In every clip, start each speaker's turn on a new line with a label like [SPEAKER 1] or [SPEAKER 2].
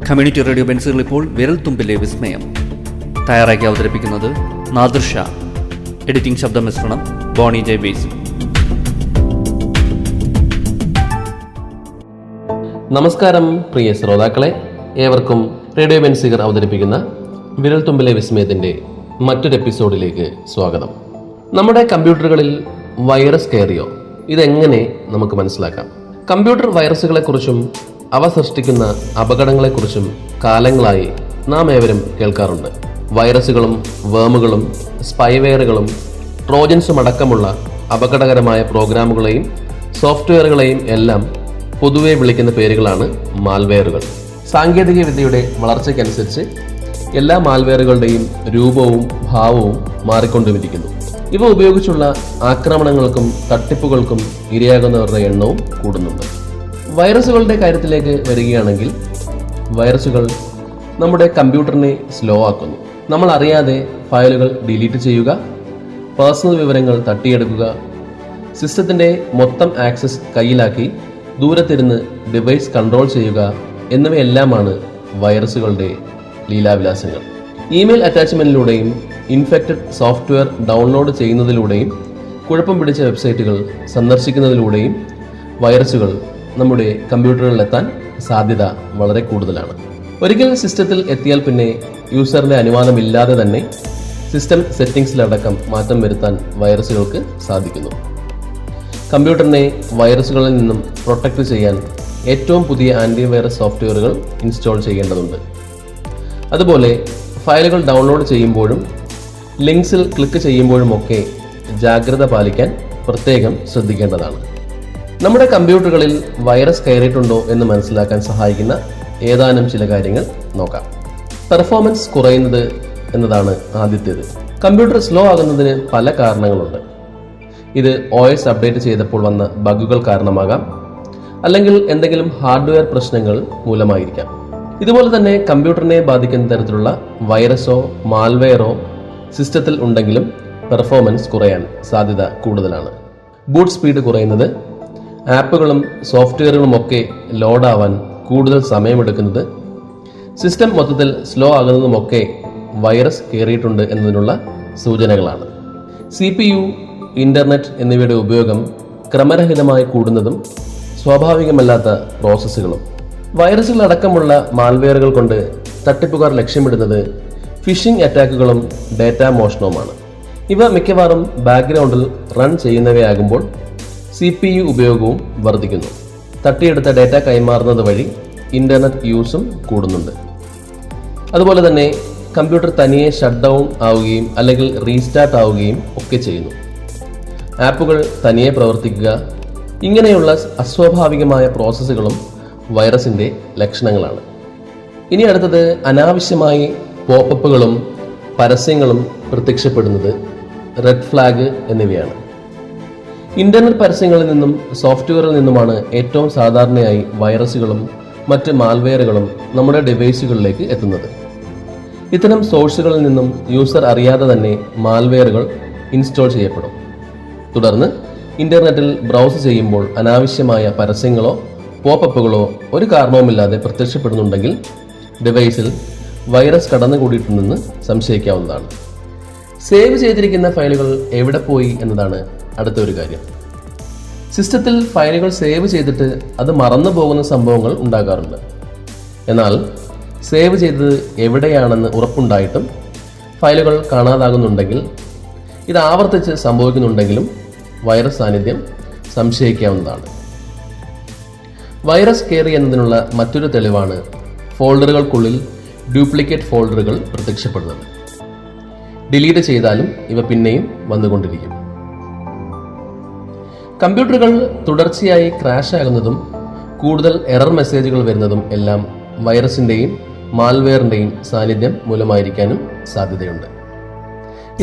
[SPEAKER 1] Community radio ബെൻസുകൾ ഇപ്പോൾ വിരൽത്തുമ്പിലെ വിസ്മയം. തയ്യാറാക്കി അവതരിപ്പിക്കുന്നത് നാദിർ ഷാ. എഡിറ്റിംഗ് ശബ്ദമിശ്രണം ബോണി ജെ ബേസ്.
[SPEAKER 2] നമസ്കാരം പ്രിയ ശ്രോതാക്കളെ, ഏവർക്കും റേഡിയോ ബെൻസുകൾ അവതരിപ്പിക്കുന്ന വിരൽത്തുമ്പിലെ വിസ്മയത്തിൻ്റെ മറ്റൊരു എപ്പിസോഡിലേക്ക് സ്വാഗതം. നമ്മുടെ കമ്പ്യൂട്ടറുകളിൽ വൈറസ് കയറിയോ? ഇതെങ്ങനെ നമുക്ക് മനസ്സിലാക്കാം? കമ്പ്യൂട്ടർ വൈറസുകളെക്കുറിച്ചും അവ സൃഷ്ടിക്കുന്ന അപകടങ്ങളെക്കുറിച്ചും കാലങ്ങളായി നാം ഏവരും കേൾക്കാറുണ്ട്. വൈറസുകളും വേമുകളും സ്പൈവെയറുകളും ട്രോജൻസും അടക്കമുള്ള അപകടകരമായ പ്രോഗ്രാമുകളെയും സോഫ്റ്റ്വെയറുകളെയും എല്ലാം പൊതുവെ വിളിക്കുന്ന പേരുകളാണ് മാൽവെയറുകൾ. സാങ്കേതിക വിദ്യയുടെ വളർച്ചയ്ക്കനുസരിച്ച് എല്ലാ മാൽവെയറുകളുടെയും രൂപവും ഭാവവും മാറിക്കൊണ്ടുമിരിക്കുന്നു. ഇവ ഉപയോഗിച്ചുള്ള ആക്രമണങ്ങൾക്കും തട്ടിപ്പുകൾക്കും ഇരയാകുന്നവരുടെ എണ്ണവും കൂടുന്നുണ്ട്. വൈറസുകളുടെ കാര്യത്തിലേക്ക് വരികയാണെങ്കിൽ, വൈറസുകൾ നമ്മുടെ കമ്പ്യൂട്ടറിനെ സ്ലോ ആക്കുന്നു. നമ്മൾ അറിയാതെ ഫയലുകൾ ഡിലീറ്റ് ചെയ്യുക, പേഴ്സണൽ വിവരങ്ങൾ തട്ടിയെടുക്കുക, സിസ്റ്റത്തിൻ്റെ മൊത്തം ആക്സസ് കയ്യിലാക്കി ദൂരത്തിരുന്ന് ഡിവൈസ് കൺട്രോൾ ചെയ്യുക എന്നിവയെല്ലാമാണ് വൈറസുകളുടെ ലീലാവിലാസങ്ങൾ. ഇമെയിൽ അറ്റാച്ച്മെൻറ്റിലൂടെയും ഇൻഫെക്റ്റഡ് സോഫ്റ്റ്വെയർ ഡൗൺലോഡ് ചെയ്യുന്നതിലൂടെയും കുഴപ്പം പിടിച്ച വെബ്സൈറ്റുകൾ സന്ദർശിക്കുന്നതിലൂടെയും വൈറസുകൾ നമ്മുടെ കമ്പ്യൂട്ടറുകളിലെത്താൻ സാധ്യത വളരെ കൂടുതലാണ്. ഒരിക്കൽ സിസ്റ്റത്തിൽ എത്തിയാൽ പിന്നെ യൂസറിൻ്റെ അനുവാദമില്ലാതെ തന്നെ സിസ്റ്റം സെറ്റിംഗ്സിലടക്കം മാറ്റം വരുത്താൻ വൈറസുകൾക്ക് സാധിക്കുന്നു. കമ്പ്യൂട്ടറിനെ വൈറസുകളിൽ നിന്നും പ്രൊട്ടക്റ്റ് ചെയ്യാൻ ഏറ്റവും പുതിയ ആൻറ്റിവൈറസ് സോഫ്റ്റ്വെയറുകൾ ഇൻസ്റ്റാൾ ചെയ്യേണ്ടതുണ്ട്. അതുപോലെ ഫയലുകൾ ഡൗൺലോഡ് ചെയ്യുമ്പോഴും ലിങ്ക്സിൽ ക്ലിക്ക് ചെയ്യുമ്പോഴുമൊക്കെ ജാഗ്രത പാലിക്കാൻ പ്രത്യേകം ശ്രദ്ധിക്കേണ്ടതാണ്. നമ്മുടെ കമ്പ്യൂട്ടറുകളിൽ വൈറസ് കയറിയിട്ടുണ്ടോ എന്ന് മനസ്സിലാക്കാൻ സഹായിക്കുന്ന ഏതാനും ചില കാര്യങ്ങൾ നോക്കാം. പെർഫോമൻസ് കുറയുന്നത് എന്നതാണ് ആദ്യത്തേത്. കമ്പ്യൂട്ടർ സ്ലോ ആകുന്നതിന് പല കാരണങ്ങളുണ്ട്. ഇത് OS അപ്ഡേറ്റ് ചെയ്തപ്പോൾ വന്ന ബഗുകൾ കാരണമാകാം, അല്ലെങ്കിൽ എന്തെങ്കിലും ഹാർഡ്വെയർ പ്രശ്നങ്ങൾ മൂലമായിരിക്കാം. ഇതുപോലെ തന്നെ കമ്പ്യൂട്ടറിനെ ബാധിക്കുന്ന തരത്തിലുള്ള വൈറസോ മാൽവെയറോ സിസ്റ്റത്തിൽ ഉണ്ടെങ്കിലും പെർഫോമൻസ് കുറയാൻ സാധ്യത കൂടുതലാണ്. ബൂട്ട് സ്പീഡ് കുറയുന്നത്, ആപ്പുകളും സോഫ്റ്റ്വെയറുകളുമൊക്കെ ലോഡാവാൻ കൂടുതൽ സമയമെടുക്കുന്നത്, സിസ്റ്റം മൊത്തത്തിൽ സ്ലോ ആകുന്നതുമൊക്കെ വൈറസ് കയറിയിട്ടുണ്ട് എന്നതിനുള്ള സൂചനകളാണ്. CPU, ഇൻ്റർനെറ്റ് എന്നിവയുടെ ഉപയോഗം ക്രമരഹിതമായി കൂടുന്നതും സ്വാഭാവികമല്ലാത്ത പ്രോസസ്സുകളും. വൈറസുകളടക്കമുള്ള മാൽവെയറുകൾ കൊണ്ട് തട്ടിപ്പുകാർ ലക്ഷ്യമിടുന്നത് ഫിഷിംഗ് അറ്റാക്കുകളും ഡേറ്റാ മോഷണവുമാണ്. ഇവ മിക്കവാറും ബാക്ക്ഗ്രൗണ്ടിൽ റൺ ചെയ്യുന്നവയാകുമ്പോൾ CPU ഉപയോഗവും വർദ്ധിക്കുന്നു. തട്ടിയെടുത്ത ഡേറ്റ കൈമാറുന്നത് വഴി ഇൻ്റർനെറ്റ് യൂസും കൂടുന്നുണ്ട്. അതുപോലെ തന്നെ കമ്പ്യൂട്ടർ തനിയെ ഷട്ട് ഡൗൺ ആവുകയും അല്ലെങ്കിൽ റീസ്റ്റാർട്ട് ആവുകയും ഒക്കെ ചെയ്യുന്നു. ആപ്പുകൾ തനിയെ പ്രവർത്തിക്കുക, ഇങ്ങനെയുള്ള അസ്വാഭാവികമായ പ്രോസസ്സുകളും വൈറസിൻ്റെ ലക്ഷണങ്ങളാണ്. ഇനി അടുത്തത് അനാവശ്യമായി പോപ്പപ്പുകളും പരസ്യങ്ങളും പ്രത്യക്ഷപ്പെടുന്നത്, റെഡ് ഫ്ലാഗ് എന്നിവയാണ്. ഇൻ്റർനെറ്റ് പരസ്യങ്ങളിൽ നിന്നും സോഫ്റ്റ്വെയറിൽ നിന്നുമാണ് ഏറ്റവും സാധാരണയായി വൈറസുകളും മറ്റ് മാൽവെയറുകളും നമ്മുടെ ഡിവൈസുകളിലേക്ക് എത്തുന്നത്. ഇത്തരം സോഴ്സുകളിൽ നിന്നും യൂസർ അറിയാതെ തന്നെ മാൽവെയറുകൾ ഇൻസ്റ്റാൾ ചെയ്യപ്പെടും. തുടർന്ന് ഇൻ്റർനെറ്റിൽ ബ്രൗസ് ചെയ്യുമ്പോൾ അനാവശ്യമായ പരസ്യങ്ങളോ പോപ്പപ്പുകളോ ഒരു കാരണവുമില്ലാതെ പ്രത്യക്ഷപ്പെടുന്നുണ്ടെങ്കിൽ ഡിവൈസിൽ വൈറസ് കടന്നുകൂടിയിട്ടുണ്ടെന്ന് സംശയിക്കാവുന്നതാണ്. സേവ് ചെയ്തിരിക്കുന്ന ഫയലുകൾ എവിടെ പോയി എന്നതാണ് അടുത്തൊരു കാര്യം. സിസ്റ്റത്തിൽ ഫയലുകൾ സേവ് ചെയ്തിട്ട് അത് മറന്നു പോകുന്ന സംഭവങ്ങൾ ഉണ്ടാകാറുണ്ട്. എന്നാൽ സേവ് ചെയ്തത് എവിടെയാണെന്ന് ഉറപ്പുണ്ടായിട്ടും ഫയലുകൾ കാണാതാകുന്നുണ്ടെങ്കിൽ, ഇത് ആവർത്തിച്ച് സംഭവിക്കുന്നുണ്ടെങ്കിലും വൈറസ് സാന്നിധ്യം സംശയിക്കാവുന്നതാണ്. വൈറസ് കയറി എന്നതിനുള്ള മറ്റൊരു തെളിവാണ് ഫോൾഡറുകൾക്കുള്ളിൽ ഡ്യൂപ്ലിക്കേറ്റ് ഫോൾഡറുകൾ പ്രത്യക്ഷപ്പെടുന്നത്. ഡിലീറ്റ് ചെയ്താലും ഇവ പിന്നെയും വന്നുകൊണ്ടിരിക്കും. കമ്പ്യൂട്ടറുകൾ തുടർച്ചയായി ക്രാഷ് ആകുന്നതും കൂടുതൽ എറർ മെസ്സേജുകൾ വരുന്നതും എല്ലാം വൈറസിൻ്റെയും മാൽവെയറിൻ്റെയും സാന്നിധ്യം മൂലമായിരിക്കാനും സാധ്യതയുണ്ട്.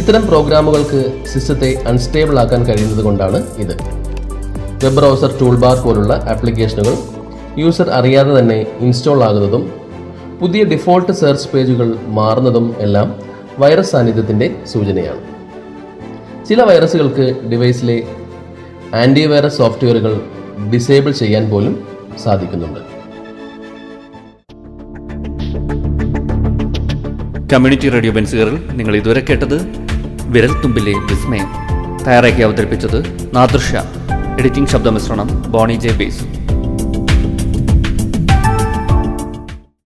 [SPEAKER 2] ഇത്തരം പ്രോഗ്രാമുകൾക്ക് സിസ്റ്റത്തെ അൺസ്റ്റേബിൾ ആക്കാൻ കഴിയുന്നത് കൊണ്ടാണ് ഇത്. വെബ് ബ്രൗസർ ടൂൾബാർ പോലുള്ള ആപ്ലിക്കേഷനുകൾ യൂസർ അറിയാതെ തന്നെ ഇൻസ്റ്റാൾ ആകുന്നതും പുതിയ ഡിഫോൾട്ട് സെർച്ച് പേജുകൾ മാറുന്നതും എല്ലാം വൈറസ് സാന്നിധ്യത്തിൻ്റെ സൂചനയാണ്. ചില വൈറസുകൾക്ക് ഡിവൈസിലെ ആൻറ്റിവൈറസ് സോഫ്റ്റ്വെയറുകൾ ഡിസേബിൾ ചെയ്യാൻ പോലും സാധിക്കുന്നുണ്ട്.
[SPEAKER 1] കമ്മ്യൂണിറ്റി റേഡിയോ ബെൻസുകളിൽ നിങ്ങൾ ഇതുവരെ കേട്ടത് വിരൽത്തുമ്പിലെ വിസ്മയം. തയ്യാറാക്കി അവതരിപ്പിച്ചത് നാദൃഷ. എഡിറ്റിംഗ് ശബ്ദമിശ്രണം ബോണി ജെ ബേസ്.